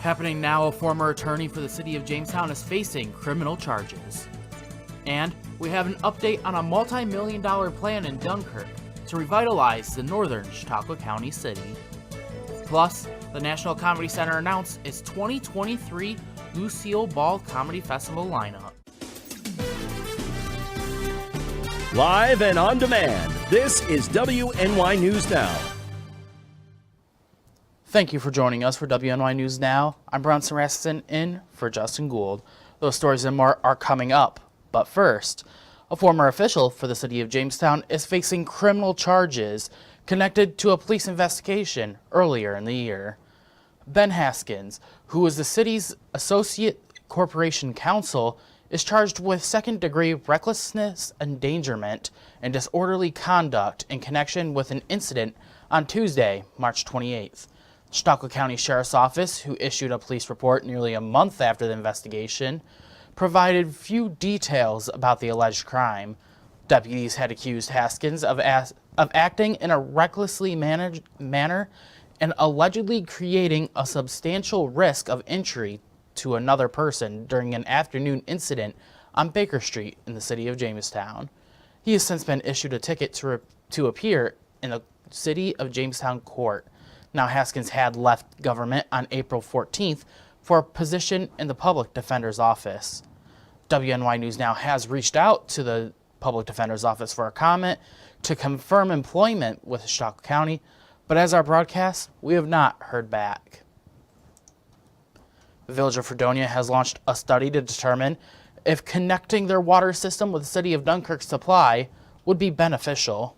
Happening now, a former attorney for the city of Jamestown is facing criminal charges. And we have an update on a multi-million-dollar plan in Dunkirk to revitalize the northern Chautauqua County city. Plus, the National Comedy Center announced its 2023 Lucille Ball Comedy Festival lineup. Live and on demand, this is WNY News Now. Thank you for joining us for WNY News Now. I'm Bronson Rasmussen in for Justin Gould. Those stories and more are coming up. But first, a former official for the city of Jamestown is facing criminal charges connected to a police investigation earlier in the year. Ben Haskins, who was the city's associate corporation counsel, is charged with second-degree recklessness, endangerment, and disorderly conduct in connection with an incident on Tuesday, March 28th. Chautauqua County Sheriff's Office, who issued a police report nearly a month after the investigation, provided few details about the alleged crime. Deputies had accused Haskins of acting in a recklessly manner and allegedly creating a substantial risk of injury to another person during an afternoon incident on Baker Street in the city of Jamestown. He has since been issued a ticket to appear in the city of Jamestown court. Now, Haskins had left government on April 14th for a position in the Public Defender's Office. WNY News Now has reached out to the Public Defender's Office for a comment to confirm employment with Chautauqua County, but as our broadcast, we have not heard back. The Village of Fredonia has launched a study to determine if connecting their water system with the city of Dunkirk's supply would be beneficial.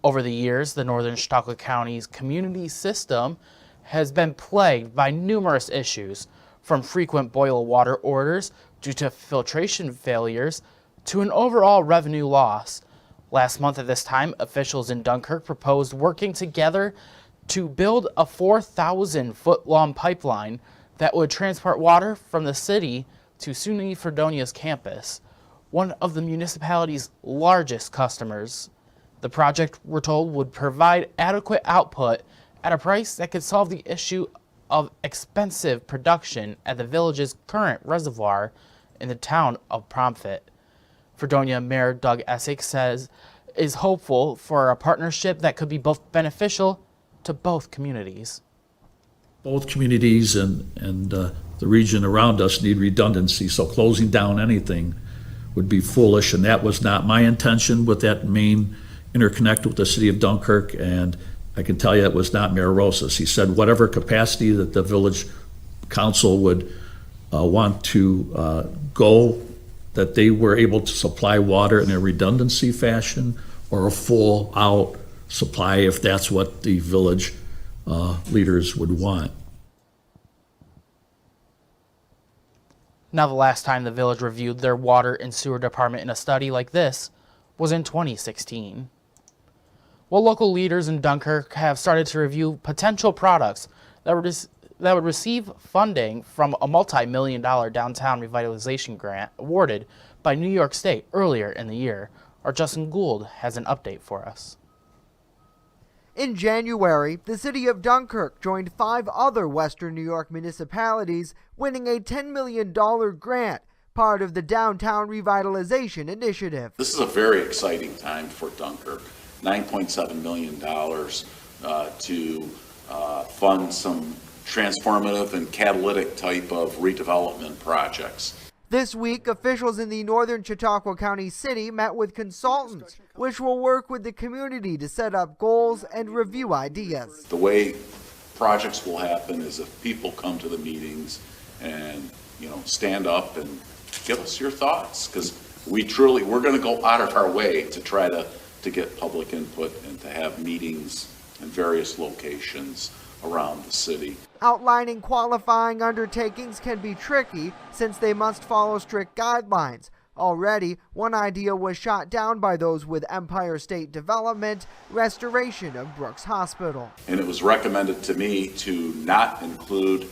Over the years, the northern Chautauqua County's community system has been plagued by numerous issues, from frequent boil water orders due to filtration failures to an overall revenue loss. Last month at this time, officials in Dunkirk proposed working together to build a 4,000-foot-long pipeline that would transport water from the city to SUNY Fredonia's campus, one of the municipality's largest customers. The project, we're told, would provide adequate output at a price that could solve the issue of expensive production at the village's current reservoir in the town of Pomfret. Fredonia Mayor Doug Essex says is hopeful for a partnership that could be both beneficial to both communities. Both communities and the region around us need redundancy, so closing down anything would be foolish, and that was not my intention with that main interconnect with the city of Dunkirk, and I can tell you it was not Mayor Rosas. He said whatever capacity that the village council would want to go, that they were able to supply water in a redundancy fashion or a full out supply if that's what the village leaders would want. Now, the last time the village reviewed their water and sewer department in a study like this was in 2016. Well, local leaders in Dunkirk have started to review potential products that would receive funding from a multi-million-dollar downtown revitalization grant awarded by New York State earlier in the year. Our Justin Gould has an update for us. In January, the city of Dunkirk joined 5 other Western New York municipalities, winning a $10 million grant, part of the Downtown Revitalization Initiative. This is a very exciting time for Dunkirk. $9.7 million to fund some transformative and catalytic type of redevelopment projects. This week, officials in the northern Chautauqua County City met with consultants, which will work with the community to set up goals and review ideas. The way projects will happen is if people come to the meetings and, stand up and give us your thoughts, because we're going to go out of our way to try to get public input and to have meetings in various locations around the city. Outlining qualifying undertakings can be tricky since they must follow strict guidelines. Already, one idea was shot down by those with Empire State Development: restoration of Brooks Hospital. And it was recommended to me to not include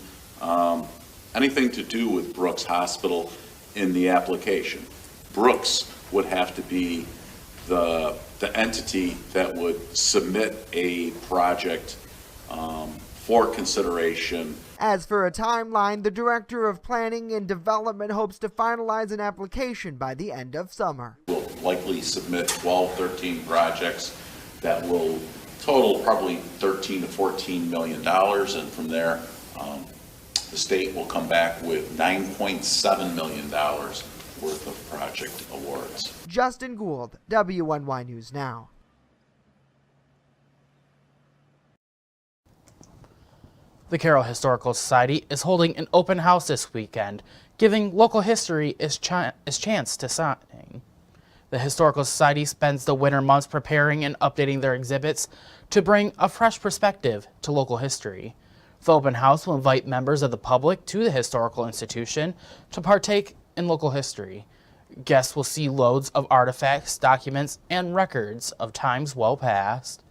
anything to do with Brooks Hospital in the application. Brooks would have to be the entity that would submit a project for consideration. As for a timeline, the Director of Planning and Development hopes to finalize an application by the end of summer. We'll likely submit 12, 13 projects that will total probably $13 to $14 million, and from there, the state will come back with $9.7 million worth of project awards. Justin Gould, WNY News Now. The Carroll Historical Society is holding an open house this weekend, giving local history its chance to shine. The Historical Society spends the winter months preparing and updating their exhibits to bring a fresh perspective to local history. The open house will invite members of the public to the historical institution to partake in local history. Guests will see loads of artifacts, documents, and records of times well past.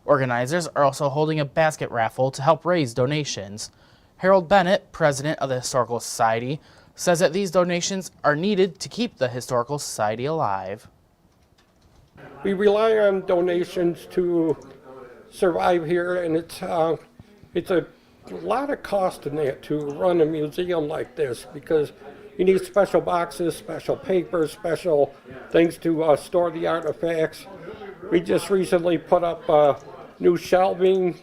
Organizers are also holding a basket raffle to help raise donations. Harold Bennett, president of the Historical Society, says that these donations are needed to keep the Historical Society alive. We rely on donations to survive here, and it's a lot of cost in that to run a museum like this, because you need special boxes, special papers, special things to store the artifacts. We just recently put up new shelving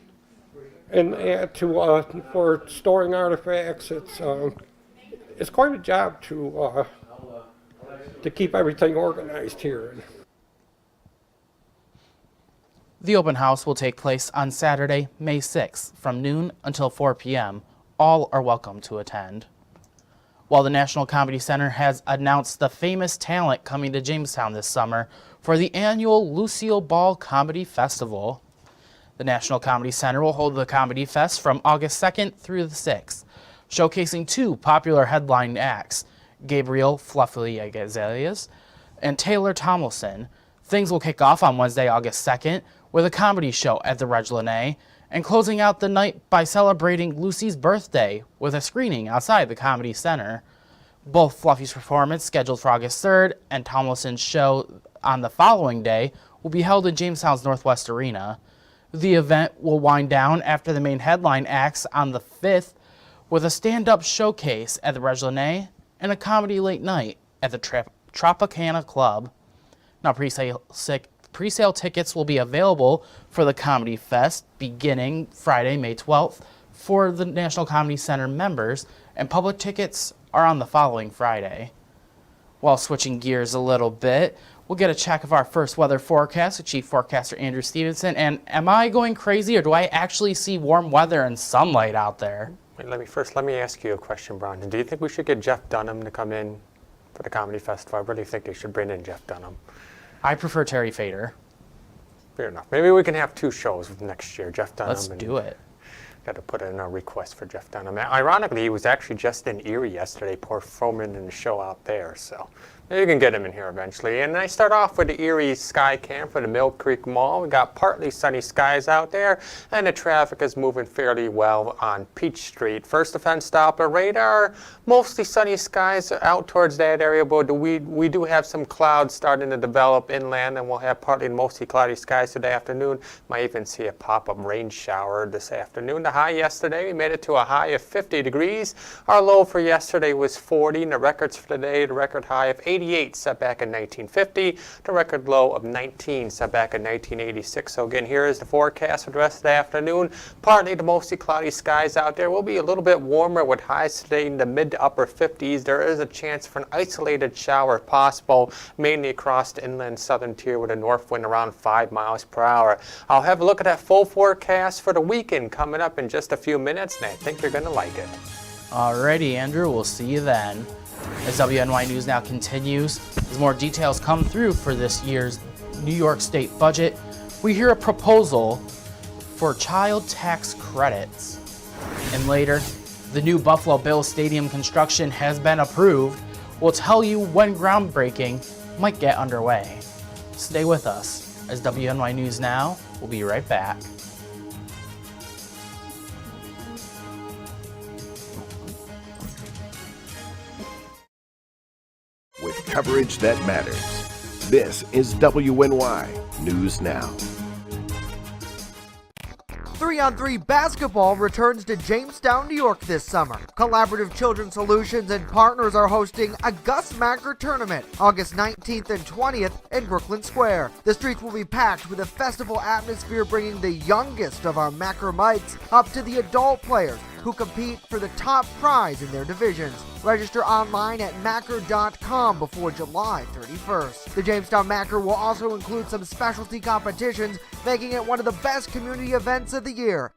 and for storing artifacts. It's quite a job to keep everything organized here. The open house will take place on Saturday, May 6th from noon until 4 p.m. All are welcome to attend. While the National Comedy Center has announced the famous talent coming to Jamestown this summer for the annual Lucille Ball Comedy Festival. The National Comedy Center will hold the Comedy Fest from August 2nd through the 6th, showcasing two popular headline acts, Gabriel Fluffy Gazelias and Taylor Tomlinson. Things will kick off on Wednesday, August 2nd, with a comedy show at the Reg Lene, and closing out the night by celebrating Lucy's birthday with a screening outside the Comedy Center. Both Fluffy's performance, scheduled for August 3rd, and Tomlinson's show on the following day will be held in Jamestown's Northwest Arena. The event will wind down after the main headline acts on the 5th with a stand-up showcase at the Reg Lene and a comedy late night at the Tropicana Club. Now, pre-sale tickets will be available for the Comedy Fest beginning Friday, May 12th for the National Comedy Center members, and public tickets are on the following Friday. While switching gears a little bit, we'll get a check of our first weather forecast with Chief Forecaster Andrew Stevenson. And am I going crazy, or do I actually see warm weather and sunlight out there? Wait, let me ask you a question, Brian. Do you think we should get Jeff Dunham to come in for the Comedy Festival? I really think they should bring in Jeff Dunham. I prefer Terry Fader. Fair enough. Maybe we can have two shows next year, Jeff Dunham. Let's do it. Got to put in a request for Jeff Dunham. Ironically, he was actually just in Erie yesterday, performing in the show out there. So maybe you can get him in here eventually. And I start off with the Erie Sky Cam for the Mill Creek Mall. We got partly sunny skies out there, and the traffic is moving fairly well on Peach Street. First defense Doppler radar, mostly sunny skies out towards that area, but we do have some clouds starting to develop inland, and we'll have partly mostly cloudy skies today afternoon. Might even see a pop-up rain shower this afternoon. The high yesterday, we made it to a high of 50 degrees. Our low for yesterday was 40, and the records for today, the record high of 88 set back in 1950, the record low of 19 set back in 1986. So again, here is the forecast for the rest of the afternoon. Partly to mostly cloudy skies out there. Will be a little bit warmer with highs today in the mid to upper 50s. There is a chance for an isolated shower possible, mainly across the inland southern tier with a north wind around 5 miles per hour. I'll have a look at that full forecast for the weekend coming up in just a few minutes, and I think you're going to like it. Alrighty, Andrew, we'll see you then. As WNY News Now continues, as more details come through for this year's New York State budget, we hear a proposal for child tax credits. And later, the new Buffalo Bills Stadium construction has been approved. We'll tell you when groundbreaking might get underway. Stay with us, as WNY News Now will be right back. With coverage that matters, this is WNY News Now. 3-on-3 basketball returns to Jamestown, New York this summer. Collaborative Children's Solutions and partners are hosting a Gus Macker tournament August 19th and 20th in Brooklyn Square. The streets will be packed with a festival atmosphere, bringing the youngest of our Macker mites up to the adult players who compete for the top prize in their divisions. Register online at Macker.com before July 31st. The Jamestown Macker will also include some specialty competitions, making it one of the best community events of the year.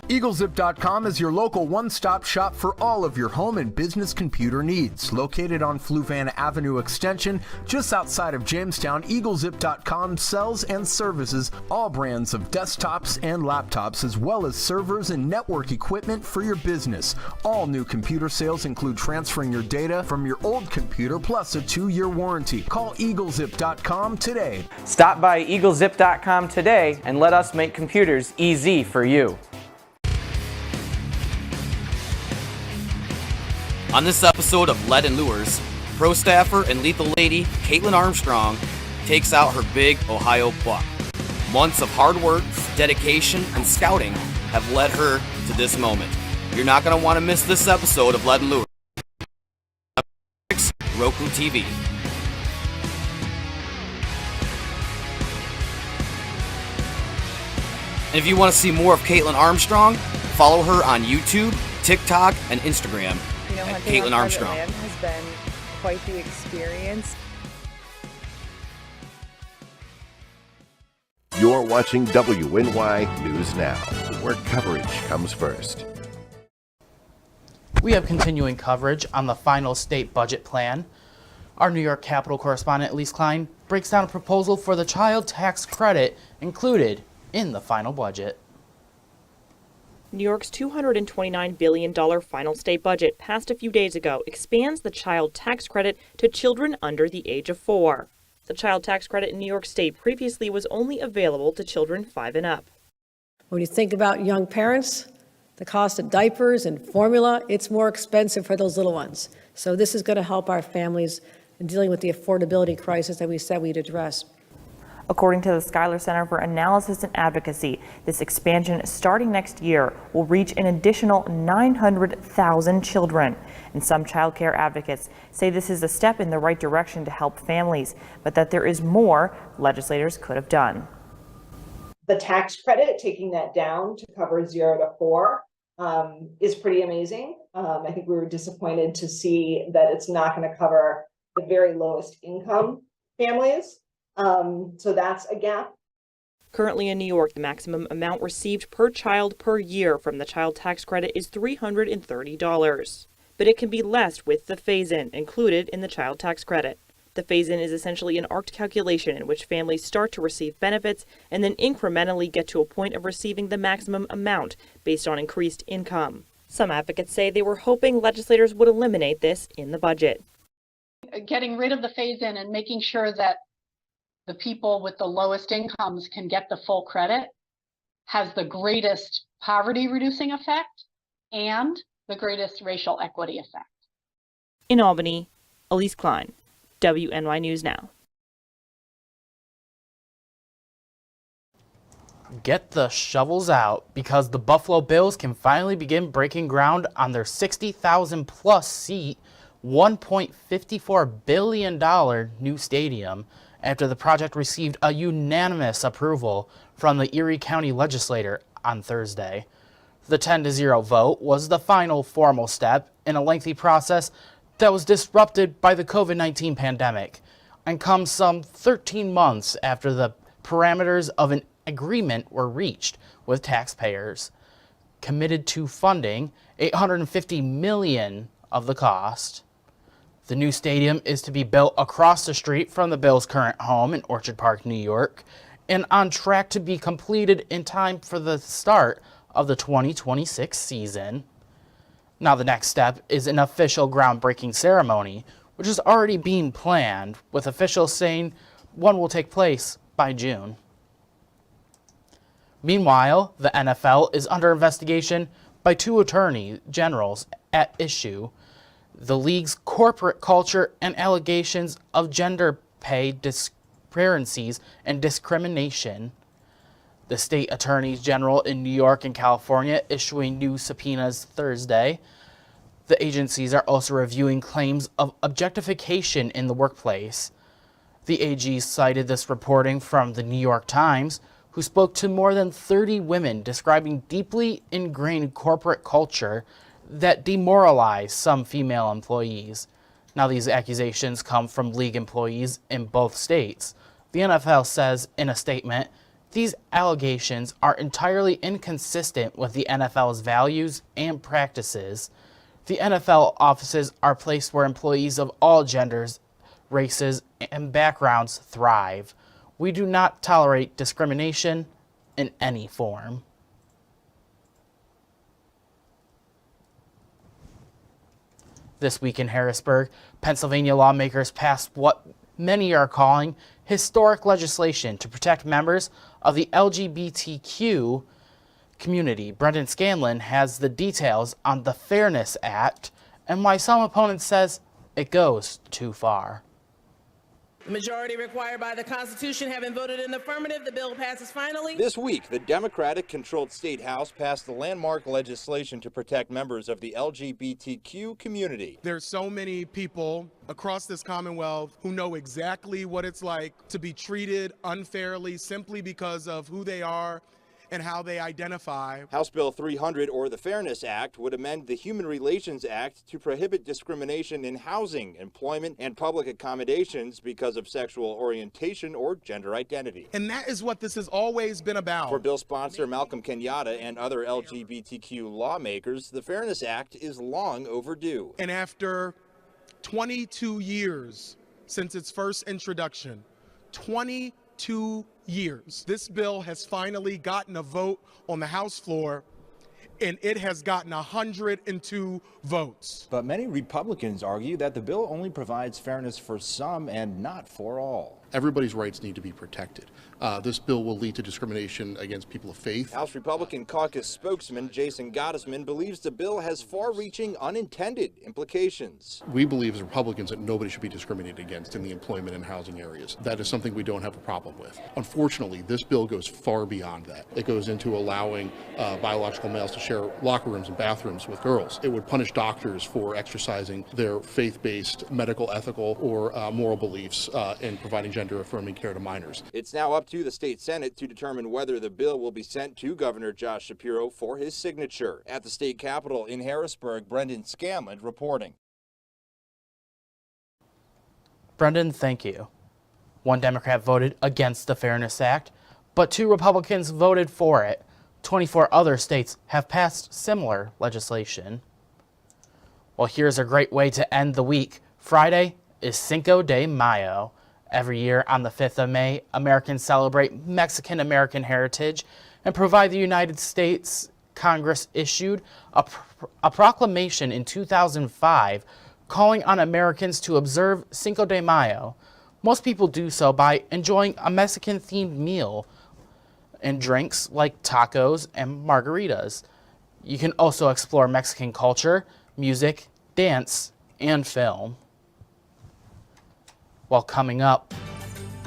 EagleZip.com is your local one-stop shop for all of your home and business computer needs. Located on Fluvan Avenue Extension, just outside of Jamestown, EagleZip.com sells and services all brands of desktops and laptops, as well as servers and network equipment for your business. All new computer sales include transferring your data from your old computer plus a 2-year warranty. Call EagleZip.com today. Stop by EagleZip.com today and let us make computers easy for you. On this episode of Lead and Lures, pro staffer and lethal lady Caitlin Armstrong takes out her big Ohio buck. Months of hard work, dedication, and scouting have led her to this moment. You're not going to want to miss this episode of Lead and Lures. Roku TV. And if you want to see more of Caitlin Armstrong, follow her on YouTube, TikTok, and Instagram. Hunting Caitlin on Armstrong. private land has been quite the experience. You're watching WNY News Now, where coverage comes first. We have continuing coverage on the final state budget plan. Our New York Capitol correspondent Elise Klein breaks down a proposal for the child tax credit included in the final budget. New York's $229 billion final state budget passed a few days ago expands the child tax credit to children under the age of 4. The child tax credit in New York State previously was only available to children 5 and up. When you think about young parents, the cost of diapers and formula, it's more expensive for those little ones. So this is going to help our families in dealing with the affordability crisis that we said we'd address. According to the Schuyler Center for Analysis and Advocacy, this expansion starting next year will reach an additional 900,000 children. And some child care advocates say this is a step in the right direction to help families, but that there is more legislators could have done. The tax credit, taking that down to cover 0 to 4, is pretty amazing. I think we were disappointed to see that it's not going to cover the very lowest income families. So that's a gap. Currently in New York, the maximum amount received per child per year from the child tax credit is $330. But it can be less with the phase-in included in the child tax credit. The phase-in is essentially an arced calculation in which families start to receive benefits and then incrementally get to a point of receiving the maximum amount based on increased income. Some advocates say they were hoping legislators would eliminate this in the budget. Getting rid of the phase-in and making sure that the people with the lowest incomes can get the full credit has the greatest poverty reducing effect and the greatest racial equity effect. In Albany, Elise Klein, WNY News Now. Get the shovels out, because the Buffalo Bills can finally begin breaking ground on their 60,000 plus seat, $1.54 billion new stadium after the project received a unanimous approval from the Erie County legislature on Thursday. The 10-0 vote was the final formal step in a lengthy process that was disrupted by the COVID-19 pandemic and comes some 13 months after the parameters of an agreement were reached with taxpayers, committed to funding $850 million of the cost. The new stadium is to be built across the street from the Bills' current home in Orchard Park, New York, and on track to be completed in time for the start of the 2026 season. Now the next step is an official groundbreaking ceremony, which is already being planned, with officials saying one will take place by June. Meanwhile, the NFL is under investigation by 2 attorney generals at issue the league's corporate culture and allegations of gender pay discrepancies and discrimination. The state attorneys general in New York and California issuing new subpoenas Thursday. The agencies are also reviewing claims of objectification in the workplace. The AG cited this reporting from the New York Times, who spoke to more than 30 women describing deeply ingrained corporate culture that demoralize some female employees. Now, these accusations come from league employees in both states. The NFL says in a statement, these allegations are entirely inconsistent with the NFL's values and practices. The NFL offices are places where employees of all genders, races, and backgrounds thrive. We do not tolerate discrimination in any form. This week in Harrisburg, Pennsylvania lawmakers passed what many are calling historic legislation to protect members of the LGBTQ community. Brendan Scanlon has the details on the Fairness Act and why some opponents says it goes too far. The majority required by the Constitution having voted in the affirmative, the bill passes finally. This week, the Democratic-controlled State House passed the landmark legislation to protect members of the LGBTQ community. There's so many people across this Commonwealth who know exactly what it's like to be treated unfairly simply because of who they are and how they identify. House Bill 300, or the Fairness Act, would amend the Human Relations Act to prohibit discrimination in housing, employment, and public accommodations because of sexual orientation or gender identity. And that is what this has always been about. For bill sponsor Malcolm Kenyatta and other LGBTQ lawmakers, the Fairness Act is long overdue. And after 22 years since its first introduction, 22 years, this bill has finally gotten a vote on the House floor, and it has gotten 102 votes. But many Republicans argue that the bill only provides fairness for some and not for all. Everybody's rights need to be protected. This bill will lead to discrimination against people of faith. House Republican caucus spokesman Jason Gottesman believes the bill has far-reaching unintended implications. We believe as Republicans that nobody should be discriminated against in the employment and housing areas. That is something we don't have a problem with. Unfortunately, this bill goes far beyond that. It goes into allowing biological males to share locker rooms and bathrooms with girls. It would punish doctors for exercising their faith-based, medical, ethical, or moral beliefs in providing gender-affirming care to minors. It's now up to the state Senate to determine whether the bill will be sent to Governor Josh Shapiro for his signature. At the state capitol in Harrisburg, Brendan Scanlon reporting. Brendan, thank you. One Democrat voted against the Fairness Act, but 2 Republicans voted for it. 24 other states have passed similar legislation. Well, here's a great way to end the week. Friday is Cinco de Mayo. Every year on the 5th of May, Americans celebrate Mexican-American heritage and provide the United States Congress issued a proclamation in 2005 calling on Americans to observe Cinco de Mayo. Most people do so by enjoying a Mexican-themed meal and drinks like tacos and margaritas. You can also explore Mexican culture, music, dance, and film. While coming up,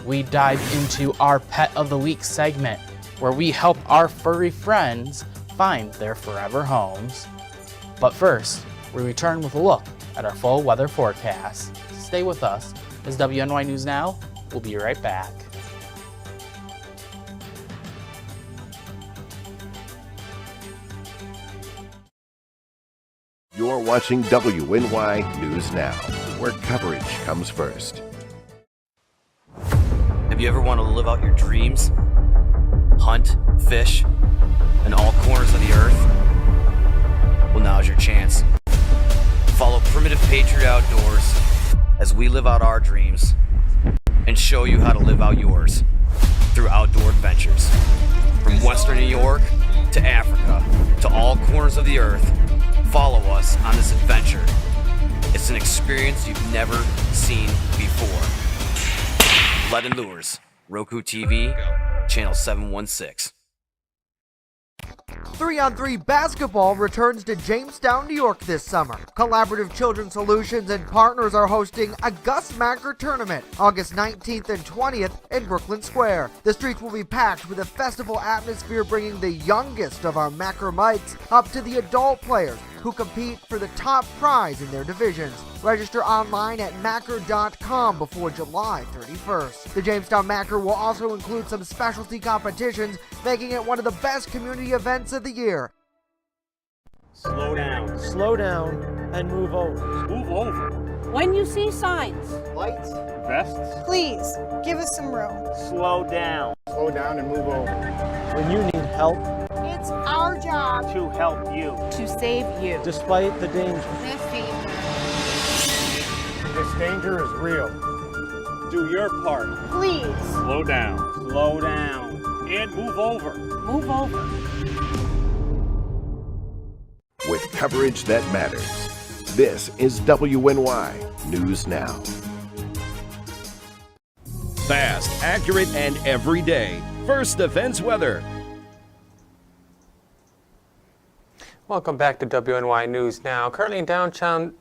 we dive into our Pet of the Week segment, where we help our furry friends find their forever homes. But first, we return with a look at our full weather forecast. Stay with us as WNY News Now. We'll be right back. You're watching WNY News Now, where coverage comes first. Have you ever wanted to live out your dreams? Hunt, fish, in all corners of the earth? Well, now's your chance. Follow Primitive Patriot Outdoors as we live out our dreams and show you how to live out yours through outdoor adventures. From Western New York to Africa to all corners of the earth, follow us on this adventure. It's an experience you've never seen before. Lead and Lures, Roku TV, channel 716. 3-on-3 basketball returns to Jamestown, New York this summer. Collaborative Children's Solutions and partners are hosting a Gus Macker tournament August 19th and 20th in Brooklyn Square. The streets will be packed with a festival atmosphere, bringing the youngest of our Macker mites up to the adult players who compete for the top prize in their divisions. Register online at Macker.com before July 31st. The Jamestown Macker will also include some specialty competitions, making it one of the best community events of the year. Slow down. Slow down and move over. Move over. When you see signs, Lights. Vests. please give us some room. Slow down. Slow down and move over. When you need help, It's our job To help you. to save you. despite the danger. This danger is real. Do your part. Please Slow down. Slow down. And move over. move over. With coverage that matters. This is WNY News Now. Fast, accurate, and everyday. First Defense Weather. Welcome back to WNY News Now. Currently in downtown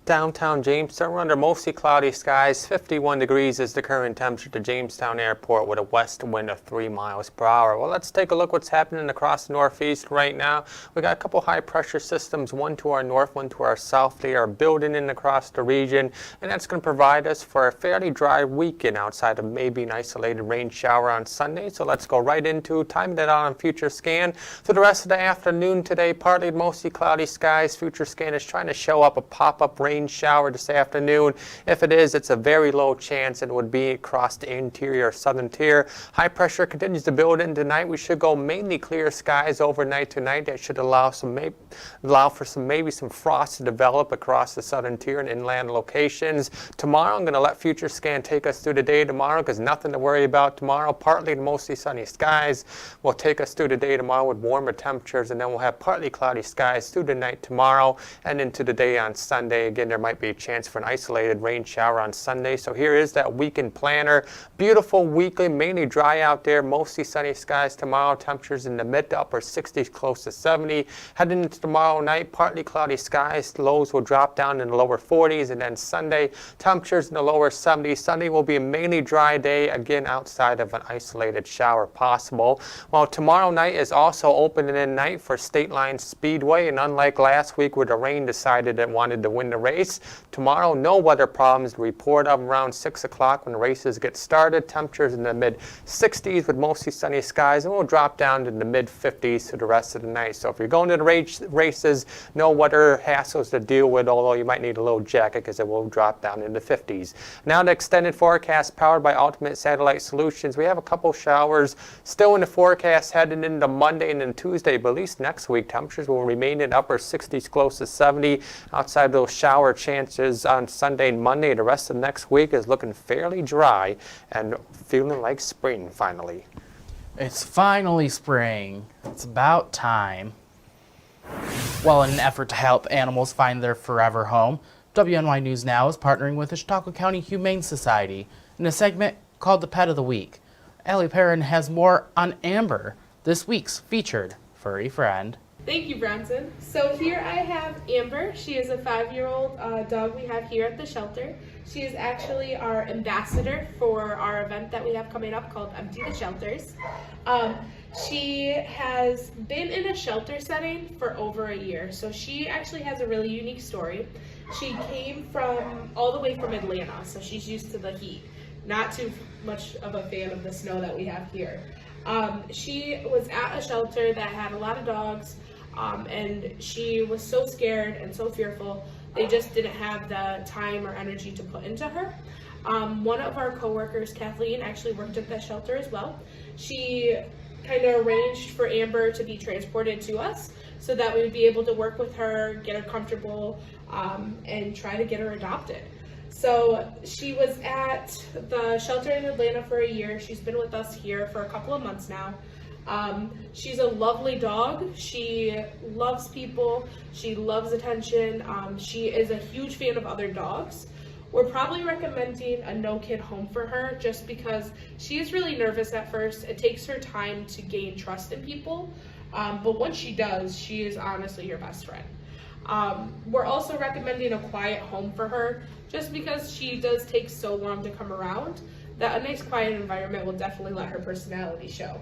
Jamestown, we're under mostly cloudy skies. 51 degrees is the current temperature to Jamestown Airport with a west wind of 3 miles per hour. Well, let's take a look what's happening across the northeast right now. We got a couple high pressure systems, one to our north, one to our south. They are building in across the region, and that's going to provide us for a fairly dry weekend outside of maybe an isolated rain shower on Sunday. So let's go right into timing that out on Future Scan. For the rest of the afternoon today, partly mostly cloudy skies. Future Scan is trying to show up a pop-up rain shower this afternoon. If it is, it's a very low chance and would be across the interior southern tier. High pressure continues to build in tonight. We should go mainly clear skies overnight tonight. That should allow for maybe some frost to develop across the southern tier and inland locations. Tomorrow, I'm going to let Future Scan take us through the day tomorrow because nothing to worry about tomorrow. Partly to mostly sunny skies will take us through the day tomorrow with warmer temperatures, and then we'll have partly cloudy skies through the night tomorrow and into the day on Sunday. Again, there might be a chance for an isolated rain shower on Sunday. So here is that weekend planner. Beautiful weekly, mainly dry out there, mostly sunny skies tomorrow. Temperatures in the mid to upper 60s, close to 70. Heading into tomorrow night, partly cloudy skies. Lows will drop down in the lower 40s, and then Sunday, temperatures in the lower 70s. Sunday will be a mainly dry day, again outside of an isolated shower possible. While tomorrow night is also opening in night for State Line Speedway, and unlike last week where the rain decided it wanted to win the race, tomorrow no weather problems to report of around 6 o'clock when the races get started. Temperatures in the mid 60s with mostly sunny skies, and we'll drop down to the mid 50s for the rest of the night. So if you're going to the races, no weather hassles to deal with, although you might need a little jacket because it will drop down in the 50s. Now the extended forecast powered by Ultimate Satellite Solutions. We have a couple showers still in the forecast heading into Monday and then Tuesday, but at least next week temperatures will remain in upper 60s, close to 70. Outside those shower chances on Sunday and Monday, the rest of next week is looking fairly dry and feeling like spring finally. It's finally spring. It's about time. Well, in an effort to help animals find their forever home, WNY News Now is partnering with the Chautauqua County Humane Society in a segment called The Pet of the Week. Allie Perrin has more on Amber, this week's featured furry friend. Thank you, Bronson. So here I have Amber. She is a 5-year-old dog we have here at the shelter. She is actually our ambassador for our event that we have coming up called Empty the Shelters. She has been in a shelter setting for over a year, so she actually has a really unique story. She came from all the way from Atlanta, so she's used to the heat. Not too much of a fan of the snow that we have here. She was at a shelter that had a lot of dogs, and she was so scared and so fearful, they just didn't have the time or energy to put into her. One of our coworkers, Kathleen, actually worked at that shelter as well. She kind of arranged for Amber to be transported to us so that we would be able to work with her, get her comfortable, and try to get her adopted. So she was at the shelter in Atlanta for a year. She's been with us here for a couple of months now. She's a lovely dog. She loves people. She loves attention. She is a huge fan of other dogs. We're probably recommending a no-kid home for her just because she is really nervous at first. It takes her time to gain trust in people. But when she does, she is honestly your best friend. We're also recommending a quiet home for her, just because she does take so long to come around, that a nice quiet environment will definitely let her personality show.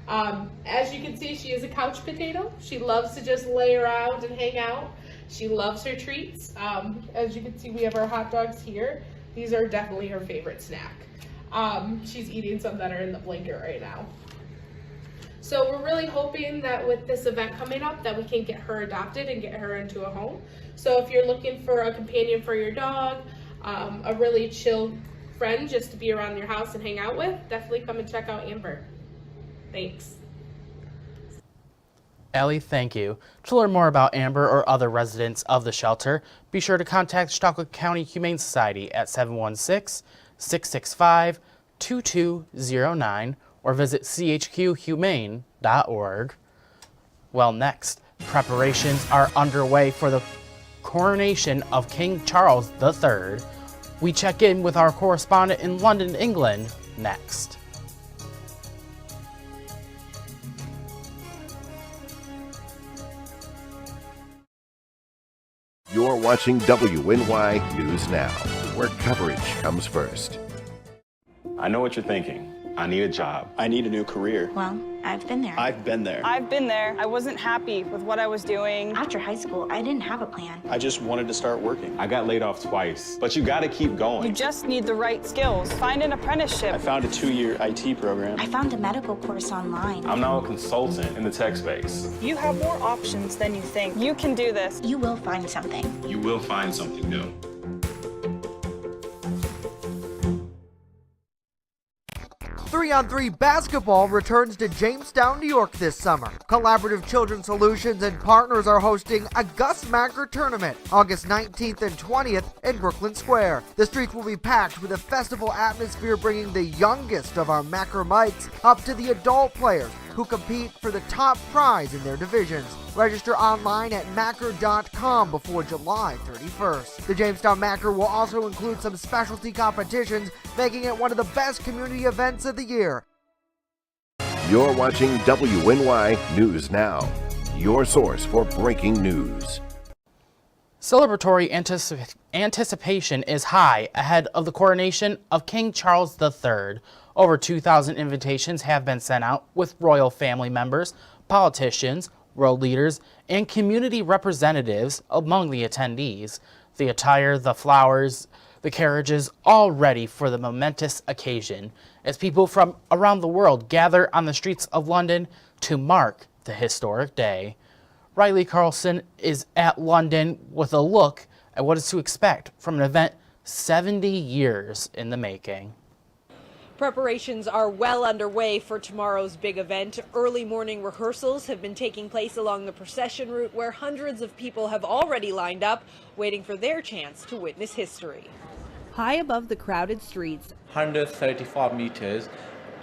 As you can see, she is a couch potato. She loves to just lay around and hang out. She loves her treats. As you can see, we have our hot dogs here. These are definitely her favorite snack. She's eating some that are in the blanket right now. So we're really hoping that with this event coming up that we can get her adopted and get her into a home. So if you're looking for a companion for your dog, a really chill friend just to be around your house and hang out with, definitely come and check out Amber. Thanks. Allie, thank you. To learn more about Amber or other residents of the shelter, be sure to contact Chautauqua County Humane Society at 716-665-2209 or visit chqhumane.org. Well, next, preparations are underway for the coronation of King Charles III. We check in with our correspondent in London, England, next. You're watching WNY News Now, where coverage comes first. I know what you're thinking. I need a job. I need a new career. Well, I've been there. I've been there. I've been there. I wasn't happy with what I was doing. After high school, I didn't have a plan. I just wanted to start working. I got laid off twice, but you gotta keep going. You just need the right skills. Find an apprenticeship. I found a 2-year IT program. I found a medical course online. I'm now a consultant in the tech space. You have more options than you think. You can do this. You will find something. You will find something new. 3-on-3 basketball returns to Jamestown, New York this summer. Collaborative Children's Solutions and partners are hosting a Gus Macker tournament August 19th and 20th in Brooklyn Square. The streets will be packed with a festival atmosphere, bringing the youngest of our Macker mites up to the adult players who compete for the top prize in their divisions. Register online at Macker.com before July 31st. The Jamestown Macker will also include some specialty competitions, making it one of the best community events of the year. You're watching WNY News Now, your source for breaking news. Celebratory anticipation is high ahead of the coronation of King Charles III. Over 2,000 invitations have been sent out with royal family members, politicians, world leaders, and community representatives among the attendees. The attire, the flowers, the carriages, all ready for the momentous occasion as people from around the world gather on the streets of London to mark the historic day. Riley Carlson is at London with a look at what is to expect from an event 70 years in the making. Preparations are well underway for tomorrow's big event. Early morning rehearsals have been taking place along the procession route, where hundreds of people have already lined up, waiting for their chance to witness history. High above the crowded streets, 135 meters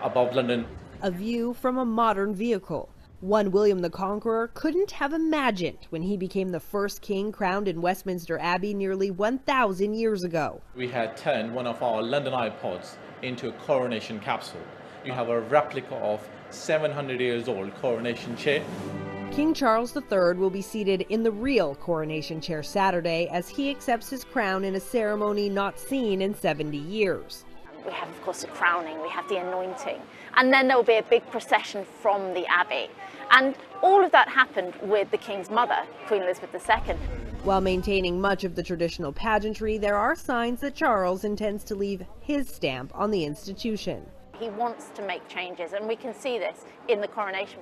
above London, a view from a modern vehicle. One William the Conqueror couldn't have imagined when he became the first king crowned in Westminster Abbey nearly 1,000 years ago. we had turned one of our London iPods into a coronation capsule. You have a replica of 700 years old coronation chair. King Charles III will be seated in the real coronation chair Saturday as he accepts his crown in a ceremony not seen in 70 years. We have, of course, the crowning, we have the anointing, and then there will be a big procession from the Abbey. And all of that happened with the King's mother, Queen Elizabeth II. While maintaining much of the traditional pageantry, there are signs that Charles intends to leave his stamp on the institution. He wants to make changes, and we can see this in the coronation.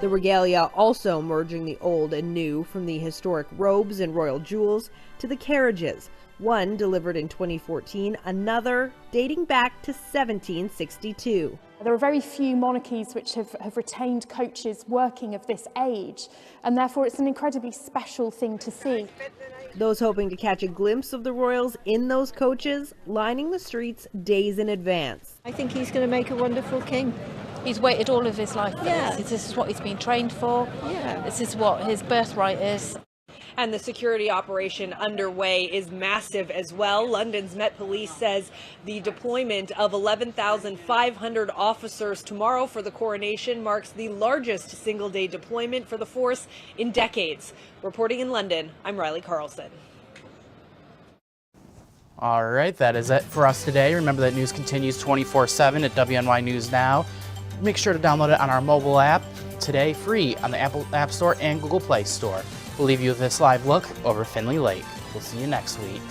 The regalia also merging the old and new, from the historic robes and royal jewels to the carriages. One delivered in 2014, another dating back to 1762. There are very few monarchies which have retained coaches working of this age, and therefore it's an incredibly special thing to see. Those hoping to catch a glimpse of the royals in those coaches lining the streets days in advance. I think he's going to make a wonderful king. He's waited all of his life for this. This is what he's been trained for. This is what his birthright is. And the security operation underway is massive as well. London's Met Police says the deployment of 11,500 officers tomorrow for the coronation marks the largest single-day deployment for the force in decades. Reporting in London, I'm Riley Carlson. All right, that is it for us today. Remember that news continues 24/7 at WNY News Now. Make sure to download it on our mobile app today, free on the Apple App Store and Google Play Store. We'll leave you with this live look over Finley Lake. We'll see you next week.